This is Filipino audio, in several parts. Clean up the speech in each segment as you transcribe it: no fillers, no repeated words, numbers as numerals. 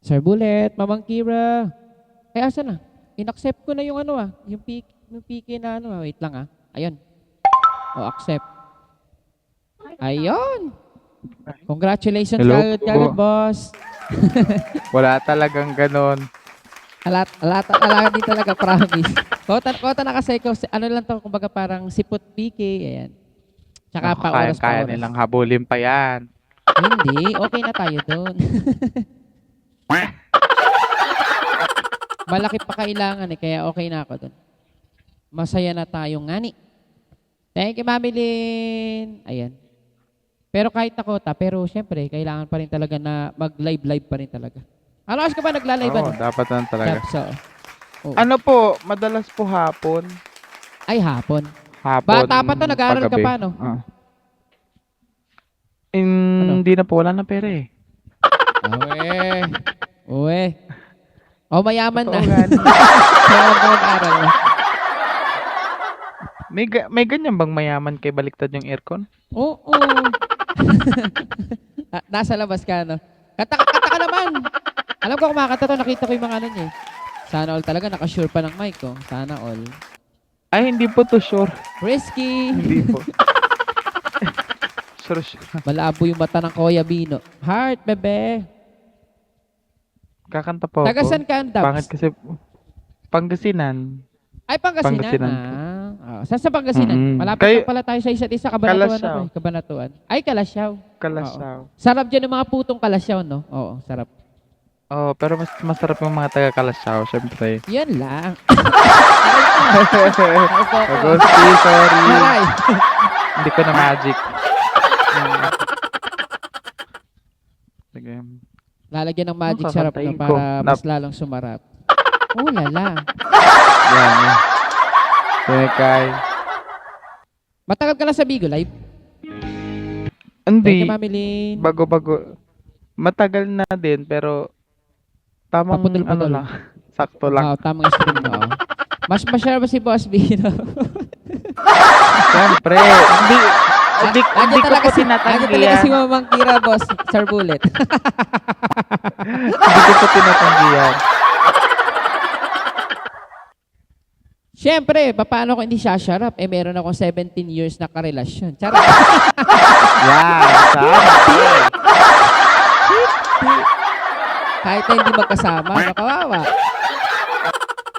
Sir Bullet, Mamang Kira. Eh, asa na? In-accept ko na yung ano yung PK na ano wait lang Ayun. O, accept. Ayun. Congratulations Hello kagad, po. boss. Wala talagang ganon. Alat din talaga, promise. Kota na kasi ko, ano lang to, kumbaga parang sipot PK, ayan. Tsaka Naku, pa oras pa kaya oras. nilang habulin pa yan. Hindi, okay na tayo doon. Malaki pa kailangan kaya okay na ako doon. Masaya na tayong ngani. Thank you, Mami Lynn. Ayan. Pero kahit nakota, pero syempre, kailangan pa rin talaga na mag-live pa rin talaga. Ano oras ka ba nagla-live? Oo, dapat na talaga. So, Ano po, madalas po hapon. ay, hapon. Hapon, Bata pa to, nag-aaral ka paggabi. pa, no? Hindi na po, wala na pera eh. Uwe. O, mayaman na. Totoo yan. Kaya ka mag-aral na. May ganyan bang mayaman kay baliktad yung aircon? Oo. Nasa labas ka, no? Kata ka naman. Alam ko kumakanta to, nakita ko yung mga ano niya. Sana all talaga, nakasure pa ng mic ko. Sana all. Ay, hindi po to sure. Risky. Hindi po. Sure. Malabo yung mata ng Kuya Bino. Heart, bebe. Kakanta po Tagasan ako. ka, Andabs? Pangit kasi, Pangasinan. Ay, Pangasinan. Pangasinan. Saan sa Pangasinan? Malapit lang pala tayo sa isa't isa. Kabanatuan Kalasyaw. ako eh. Kabanatuan. Ay, Kalasyaw. Kalasyaw. Sarap dyan yung mga putong Kalasyaw, no? Oo, sarap. Oh, pero mas masarap yung mga taga Kalasyaw, syempre. Yan lang. Agosti, sorry. Aray. Hindi ko na magic. Sige. Lalagyan ng magic Ano sarap na kakantahin ko? para mas lalong sumarap. Oh, lala. Yan. Tekay. Matagal ka na sa Bigo Live? Hindi. Thank you, Mami Lynn. Bago-bago. Matagal na din, pero tamang Paputol-putol. ano lang. Sakto lang. Oo, tamang stream mo. Mas masyara ba si Boss Bino? Siyempre. Hindi ko po Nandiyan talaga si tinatanggihan. Mamang Kira, Boss. Sir Bullet. Hindi ko po tinatanggihan. Siyempre, paano ko hindi siya sharap? Eh, meron akong 17 years na karelasyon. Charot. Yan. Sabi. Kahit na hindi magkasama, kawawa.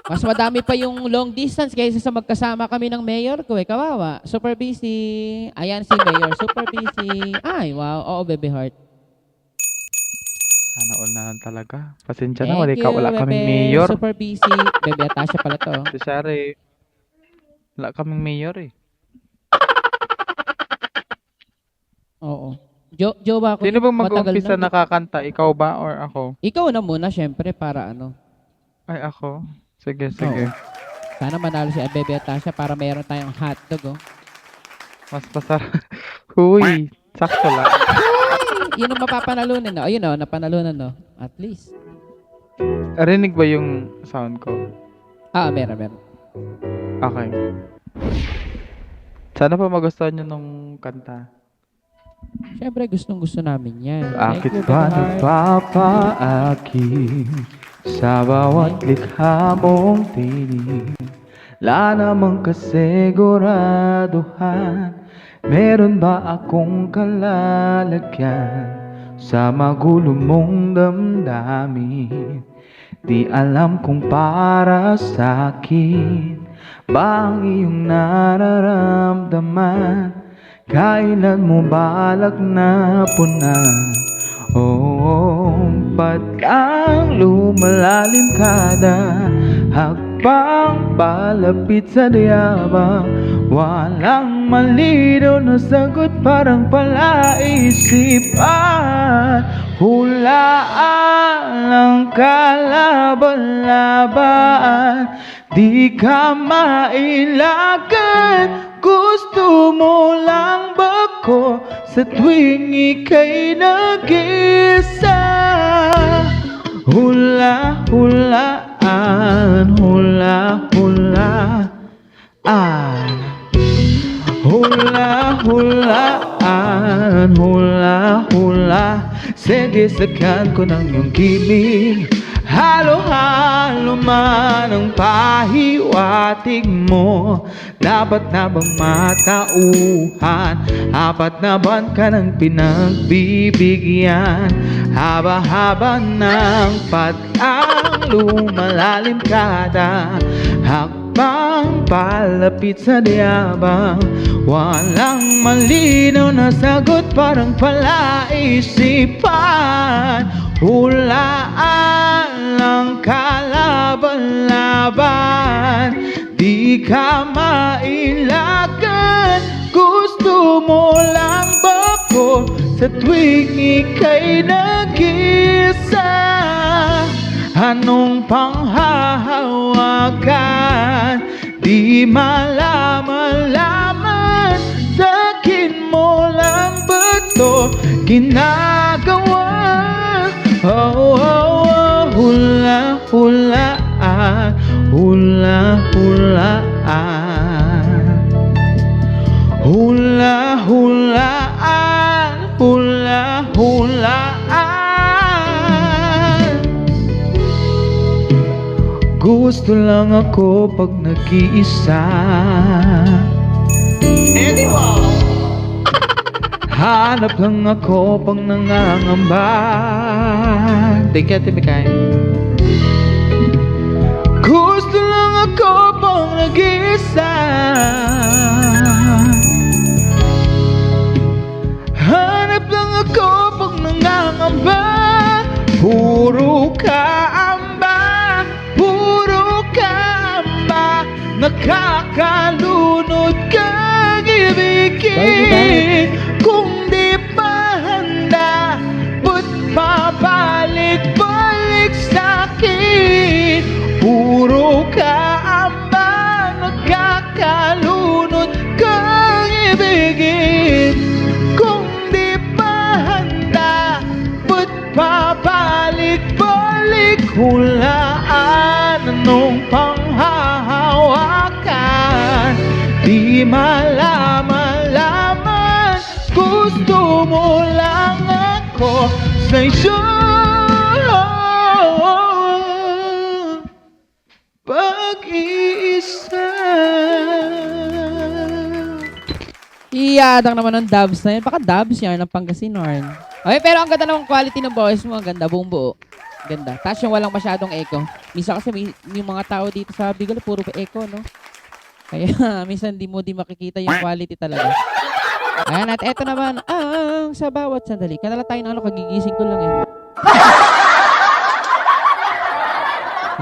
Mas madami pa yung long distance kaysa sa magkasama kami ng mayor ko kawawa. Super busy. Ayan si mayor, super busy. Ay, wow. Oo, baby heart. Sana all na lang talaga. Pasensya na, Thank you, wala kaming bebe. mayor. Super busy. Bebe, Atasha pala to. Si Shari. Wala kaming mayor eh. Oo. Jowa ko. Sino bang matagal mag-uumpisa na. nakakanta? Ikaw ba or ako? Ikaw na muna, syempre, para ano. Ay, ako? Sige, sige. Sana manalo si Bebe Atasha para meron tayong hotdog, oh. Mas masarap. Huy, sakto lang. Yun ang mapapanalunan, no? Ayun, no? Napanalunan, no? At least. Rinig ba yung sound ko? Meron. Okay. Sana po magustuhan nyo nung kanta. Syempre, gustong-gusto namin yan. Bakit Thank you, ba Bebe Heart. nagpapaaki sa bawat likha mong tinig? La namang kasiguraduhan, meron ba akong kalalagyan sa magulo mong damdamin? Di alam kung para sa'kin ba ang iyong nararamdaman? Kailan mo balak na punan? Ba't lang lumalalim kada hakbang palapit sa diyabang? Walang malinaw na sagot, parang palaisipan. Hulaan lang kalaban-laban, di ka mailagan. Gusto mo lang ba ko sa tuwing ika'y nag-isa? Hula-hulaan, hula-hulaan, hula-hulaan, hula-hula Sedesakan ko ng iyong gibig. Halo-halo man ang pahiwatig mo. Dapat na bang matauhan? Apat na buwan ka ng pinagbibigyan. Haba-haba ng patang lumalalim kada hakbang palapit sa diabang. Walang malinaw na sagot, parang palaisipan. Hulaan lang kalaban-laban, di ka mailagan. Gusto mo lang ba ko sa tuwing ika'y nag-isa? Anong panghahawakan? Di malaman-laman. Sa'kin mo lang ba to ginagawa? Oh, oh, oh, hula-hulaan, hula-hulaan, hula-hulaan, hula-hulaan. Gusto lang ako pag nag-iisa. Hanap lang ako pang nangangamba. Thank you, Ate Mikay. Gusto lang ako pang nag-iisa. Hanap lang ako pang nangangamba. Puro kaamba, puro kaamba. Nakakalunod kang ibigin. Kung di pa handa, ba't pabalik-balik sa'kin? Puro kaamba, nakakalunod kang ibigin. Kung di pa handa, ba't pabalik-balik? Hulaan, anong panghahawakan? Di malaman-laman. Gusto mo lang ako sa iyo. Pag-iisa. Iyadang naman ng dubs na yun. Baka dubs yan ng Pangasinan. Okay, pero ang ganda ng quality ng boses mo. Ang ganda, buong buo. Ganda. Tapos yung walang masyadong echo. Minsan kasi may mga tao dito sa Bicol, puro echo, no? Kaya minsan di makikita yung quality talaga. Ayan, at eto naman ang sa bawat sandali. Kanala tayo ng kagigising ko lang eh.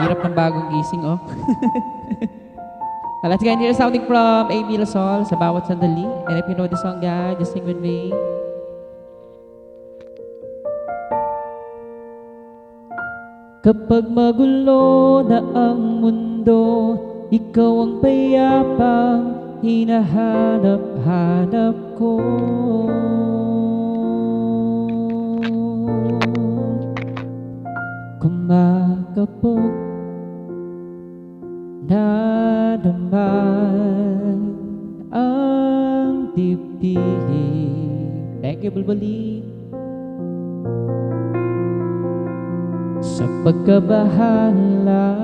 Hirap ng bagong gising, oh. Let's get into something from Amy Lasol sa bawat sandali. And if you know the song, guys, just sing with me. Kapag magulo na ang mundo, ikaw ang payapang hinahanap-hanap ko. Kumakapog na naman ang dibdib. Thank you, Bulbuli. Sa pagkabahala,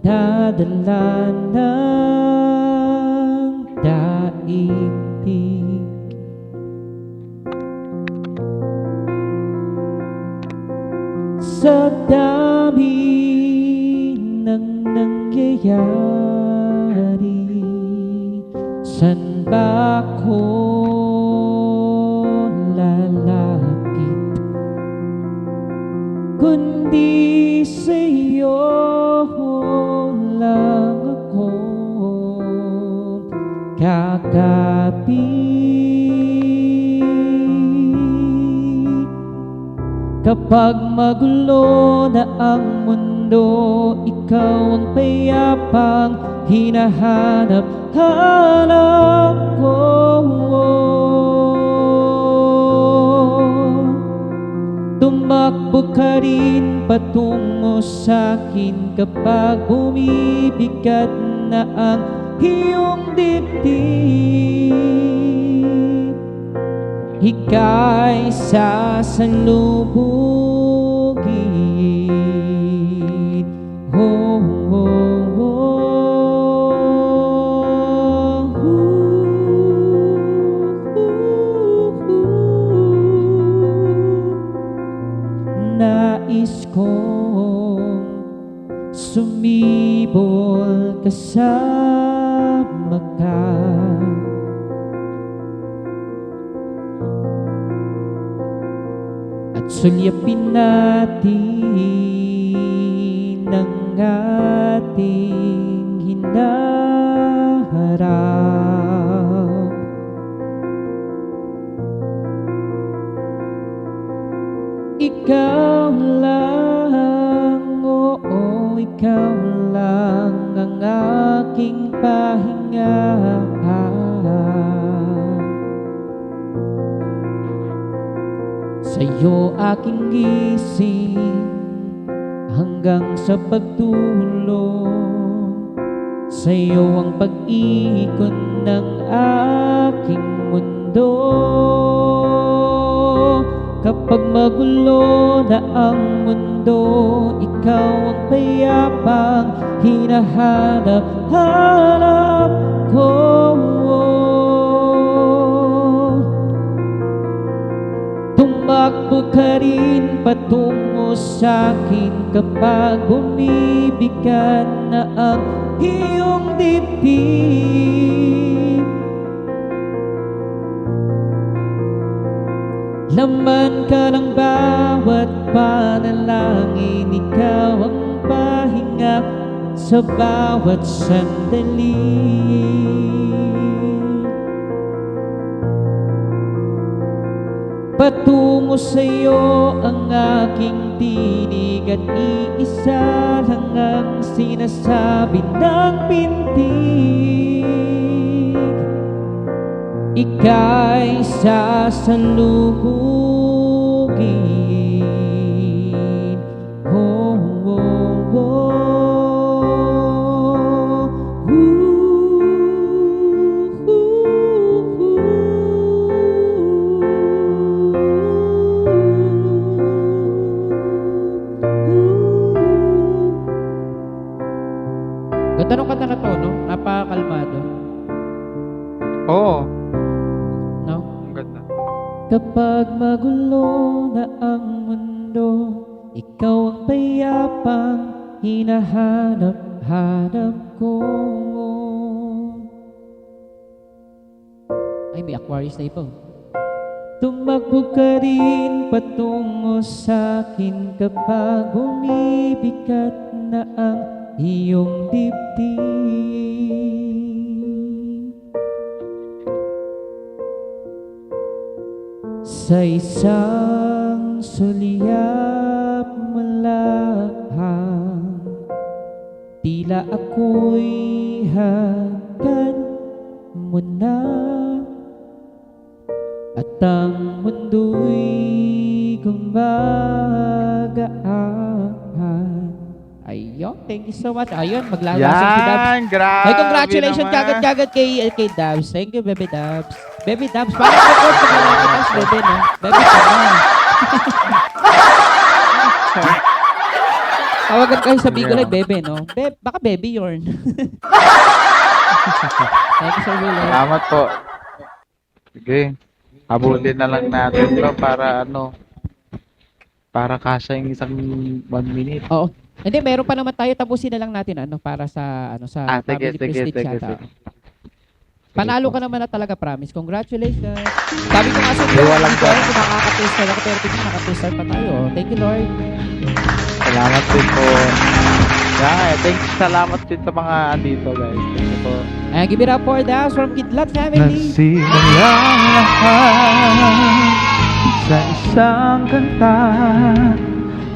nadala ng daigdig. Sa dami ng nangyayari, san ba ko lalapit kundi sa'yo lang ako kakapit. Kapag magulo na ang mundo, ikaw ang payapang hinahanap-hanap ko. Tumakbo ka rin patungo sa'kin kapag bumibigat na ang iyong dibdib. ika'y sasalubungin. Oh, oh, nais kong sumibol kasama ka. At sulyapin natin ang ating hinaharap. Ikaw lang, oo, ikaw lang ang aking pahinga. Sa'yo aking gising hanggang sa pagtulog. Sa'yo ang pag-ikot ng aking mundo. Kapag magulo na ang mundo, ikaw ang payapang hinahanap-hanap ko. Tumakbo ka rin patungo sa'kin kapag bumibigat na ang iyong dibdib. Laman ka ng bawat panalangin, ikaw ang pahinga sa bawat sandali. Patungo sa'yo ang aking tinig at iisa lang ang sinasabi ng pintig. Ika'y sasalubungin. Oh, oh, oh. Ganda nung kanta na to, no? Napakakalmado. Oo. No? Ang ganda. Kapag magulo na ang mundo, ikaw ang payapang hinahanap-hanap ko. Ay, may Aquarius na ipo. Tumakbo ka rin patungo sa'kin kapag bumibigat na ang iyong dibdib. Sa isang sulyap malahang, tila ako'y hagdan mo na, at ang mundo'y gumagaan. Ayun, thank you so much. Ayun, maglalasing si Dabs. Yan, grabe Ay, congratulations naman. kagad-kagad kay Dabs. Thank you, Baby Dabs. Baby Dabs, parang report sa lalaki tapos Bebe, no? Bebe, come tawagan kayo sa Bicol ay Bebe, no? Baka Baby Yorn. Thank you, Sir Willie. Salamat po. Sige. Habulin na lang natin to para para kasya yung isang 1 minute. Oo. Hindi, meron pa naman tayo. Tapusin na lang natin para sa sa Sige, family prestige sige. yata. Panalo ka naman na talaga, promise. Congratulations. Sabi ko nga sa Ay, walang video, kung nakaka-tester ako, pero tingin nakatester pa tayo. Thank you, Lord. Salamat din po. Salamat din sa mga andito, guys. Thank you po. Ayan, give it up for Dabs from Kidlat Family. Nagsimulang lahat sa isang kanta.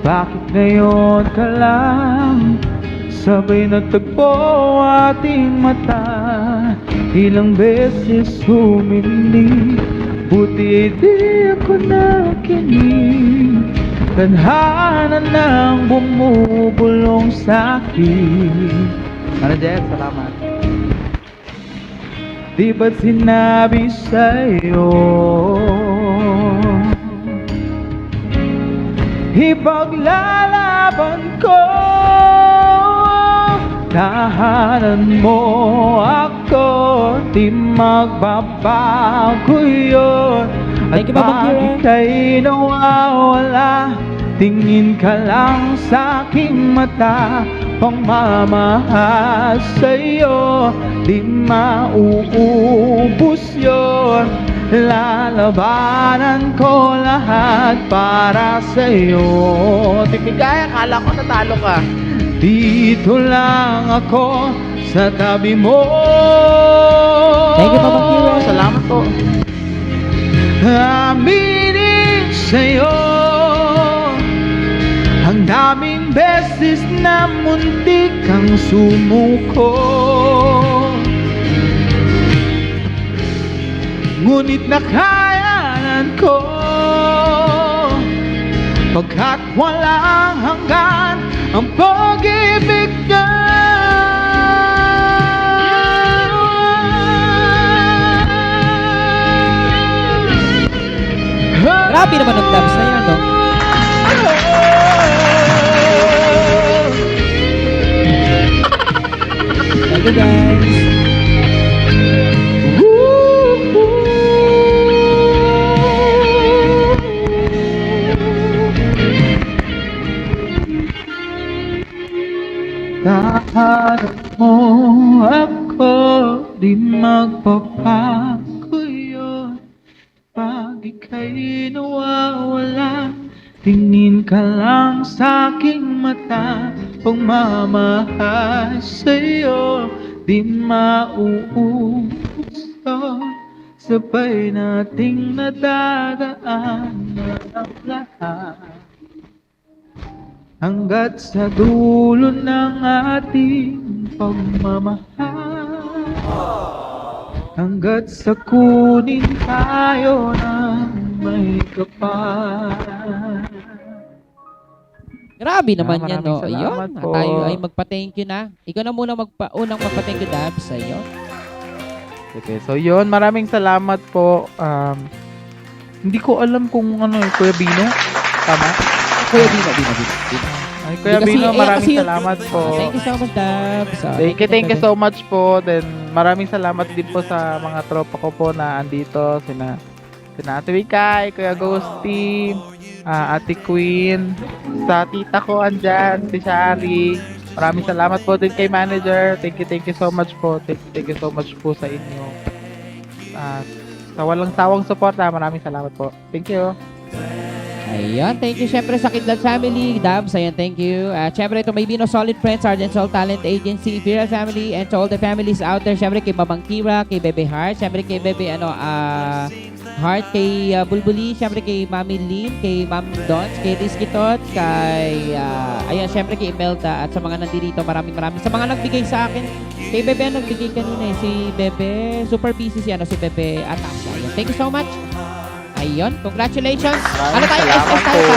Bakit ngayon ka lang sabay natagpo ating mata? Ilang beses humindi, buti di ako nakinig. Tadhana nang bumubulong sa'kin. Jeff? Salamat. Di ba't sinabi sa'yo tahanan mo ako, di magbabago yun. At Thank you, Mama pag Kira. ika'y nawawala, tingin ka lang sa aking mata. Pagmamahal sa'yo, di mauubos yun. Lalabanan ko lahat para sa'yo. Timigay, akala ko natalo ka. Dito lang ako sa tabi mo. Thank you, Mama Kira. Salamat po. Aminin sa'yo, ang daming beses na muntik kang sumuko. Ngunit nakayanan ko, pagkat walang hanggan ang pag-ibig niya. Grabe naman ang dubs na yan, no? Thank you, guys. Tahanap mo ako, di magpapago yun. Pag ika'y nawawala, tingin ka lang sa aking mata. Pagmamahal sa'yo, di mauubos yun. Sabay nating nadadaan ang lahat, hanggat sa dulo ng ating pagmamahal, hanggat sa kunin tayo ng may kapal. Grabe naman yan, no? maraming salamat Ayun, po. tayo ay magpa-thank you na. Ikaw na muna unang magpa-thank you, Dabs, sa iyo. Okay, so yun, maraming salamat po. Hindi ko alam kung ano yung Kuya Bino. Tama? Kuya Bino. Ay, Kuya Kasi- Bino, maraming kasi- salamat po. Thank you so much, Dabs. Thank you so much po. Then maraming salamat din po sa mga tropa ko po na andito. Sina Ate Wikay, Kuya Ghosty, Ate Queen, sa tita ko andyan, si Shari. Maraming salamat po din kay manager. Thank you so much po. Thank you so much po sa inyo. Sa walang sawang suporta, maraming salamat po. Thank you. Ayun, thank you syempre sa Kidlat Family, Dabs, ayun, thank you. At syempre ito may Bino Solid Friends, Sergeant Soul Talent Agency, Viral Family, and to all the families out there, syempre kay Mamang Kira, kay Bebe Heart, syempre kay Bebe, Heart, kay Bulbuli, syempre kay Mami Lim, kay Ma'am Dons, kay Rizky Tot, kay, ayan, syempre kay Imelda, at sa mga nandito, maraming, sa mga nagbigay sa akin, kay Bebe, ang nagbigay kanina, si Bebe, super busy si Bebe Atasha. Ayun, thank you so much. Ayun, congratulations. Ano tayo? salamat SS tayo po.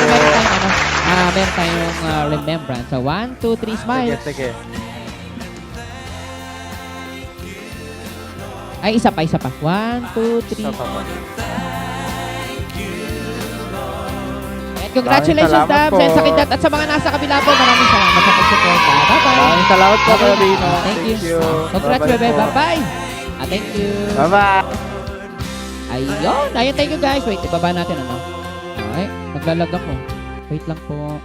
para meron tayong remembrance. So, 1, 2, 3, smile. Sige. Ay, isa pa. 1, 2, 3. Isa pa po. And congratulations, Maraming salamat Dabs, and po. sa Kidlat at sa mga nasa kabila po. Maraming salamat sa pag-support. Bye-bye. Maraming salamat po, Kuya Bino. Thank you. Congrats, Bye-bye Bebe. po. Bye-bye. Thank you. Bye-bye. Ayun, thank you guys. Wait, ibaba natin ano. Okay, naglalag ako. Wait lang po.